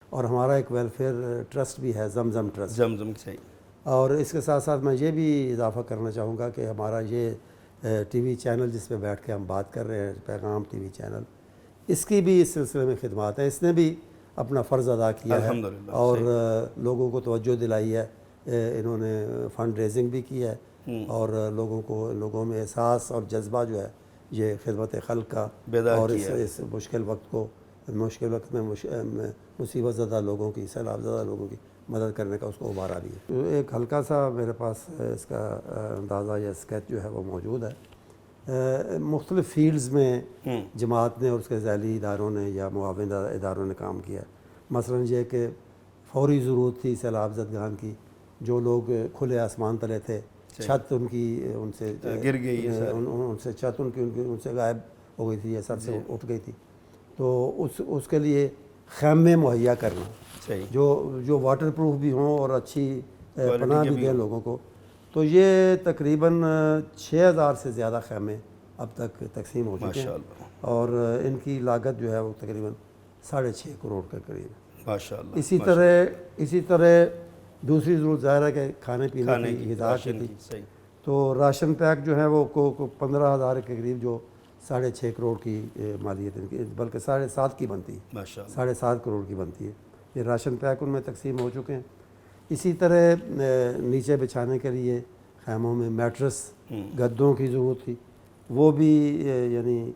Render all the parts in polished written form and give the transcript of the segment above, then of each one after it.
اور ہمارا ایک ویلفیئر ٹرسٹ بھی ہے زمزم ٹرسٹ. زمزم صحیح. اور اس کے ساتھ ساتھ میں یہ بھی اضافہ کرنا چاہوں گا کہ ہمارا یہ ٹی وی چینل جس پہ بیٹھ کے ہم بات کر رہے ہیں، پیغام ٹی وی چینل، اس کی بھی اس سلسلے میں خدمات ہیں. اس نے بھی اپنا فرض ادا کیا ہے الحمدللہ. اور لوگوں کو توجہ دلائی ہے. انہوں نے فنڈ ریزنگ بھی کی ہے اور لوگوں میں احساس اور جذبہ جو ہے یہ خدمت خلق کا اور اس مشکل وقت میں مصیبت زدہ لوگوں کی، سیلاب زدہ لوگوں کی مدد کرنے کا اس کو ابھارا بھی ہے. ایک ہلکا سا میرے پاس اس کا اندازہ یا اسکیچ جو ہے وہ موجود ہے. مختلف فیلڈز میں جماعت نے اور اس کے ذیلی اداروں نے یا معاون اداروں نے کام کیا. مثلا یہ کہ فوری ضرورت تھی سیلاب زدگان کی، جو لوگ کھلے آسمان تلے تھے، چھت ان کی ان سے گر گئی، ان سے چھت ان سے غائب ہو گئی تھی یا سر سے اٹھ گئی تھی، تو اس کے لیے خیمے مہیا کرنا جو واٹر پروف بھی ہوں اور اچھی پناہ بھی دیں لوگوں کو. تو یہ تقریباً 6000 سے زیادہ خیمے اب تک تقسیم ہو چکے ہیں اور ان کی لاگت جو ہے وہ تقریباً 6.5 کروڑ کے قریب ہے. ماشاءاللہ. اسی طرح دوسری ضرورت ظاہر ہے کہ کھانے پینے کی غذا کی تھی. تو راشن پیک جو ہے وہ 15,000 کے قریب جو 6.5 کروڑ کی مالیت ان کی، بلکہ 7.5 کی بنتی ہے، 7.5 کروڑ کی بنتی ہے. یہ راشن پیک ان میں تقسیم ہو چکے ہیں. اسی طرح نیچے بچھانے کے لیے خیموں میں میٹرس گدوں کی ضرورت تھی، وہ بھی یعنی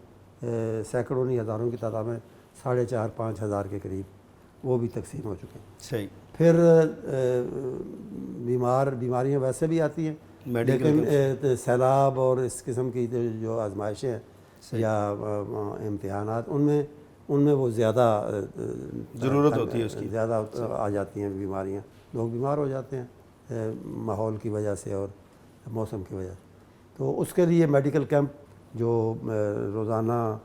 سینکڑوں نہیں ہزاروں کی تعداد میں 4,500-5 ہزار کے قریب وہ بھی تقسیم ہو چکے ہیں. صحیح. پھر بیماریاں ویسے بھی آتی ہیں، لیکن سیلاب اور اس قسم کی جو آزمائشیں ہیں یا امتحانات ان میں وہ زیادہ ضرورت ہوتی ہے، اس کی زیادہ آ جاتی ہیں بیماریاں. لوگ بیمار ہو جاتے ہیں ماحول کی وجہ سے اور موسم کی وجہ سے. تو اس کے لیے میڈیکل کیمپ جو روزانہ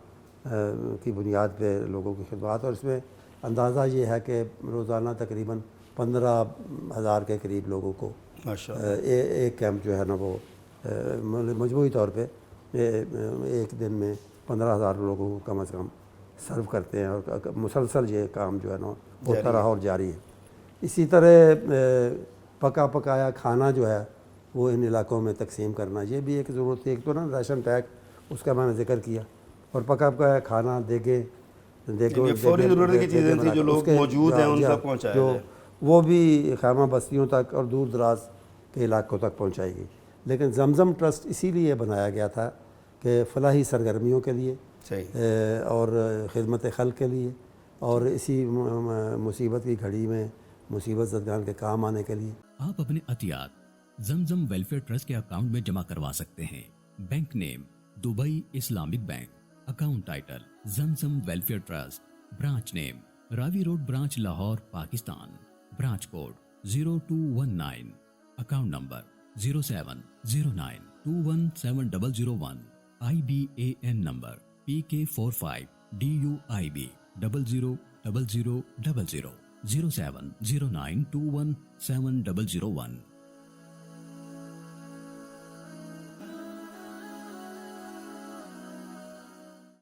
کی بنیاد پہ لوگوں کی خدمات، اور اس میں اندازہ یہ ہے کہ روزانہ تقریباً 15,000 کے قریب لوگوں کو ایک کیمپ جو ہے نا وہ مجموعی طور پہ ایک دن میں 15,000 لوگوں کو کم از کم سرو کرتے ہیں اور مسلسل یہ کام جو ہے نا ہوتا رہا اور جاری ہے. اسی طرح پکا پکایا کھانا جو ہے وہ ان علاقوں میں تقسیم کرنا، یہ بھی ایک ضرورت تھی. ایک تو نا راشن پیک اس کا میں نے ذکر کیا، اور پکا پکایا کھانا دیگیں فوری ضرورت کی چیزیں تھیں جو لوگ موجود ہیں ان تک پہنچایا جائے، وہ بھی خیمہ بستیوں تک اور دور دراز کے علاقوں تک پہنچائی گئی. لیکن زمزم ٹرسٹ اسی لیے بنایا گیا تھا کہ فلاحی سرگرمیوں کے لیے اور خدمت خلق کے لیے اور اسی مصیبت کی گھڑی میں مصیبت زدگان کے کام آنے کے لیے. آپ اپنے عطیات زمزم ویلفیئر ٹرسٹ کے اکاؤنٹ میں جمع کروا سکتے ہیں. Bank name Dubai Islamic bank. Account title Zamzam welfare trust. Branch name Ravi road branch Lahore Pakistan. Branch code 0219. Account number 0709217001. IBAN number PK45DUIB 000000. 0709217001.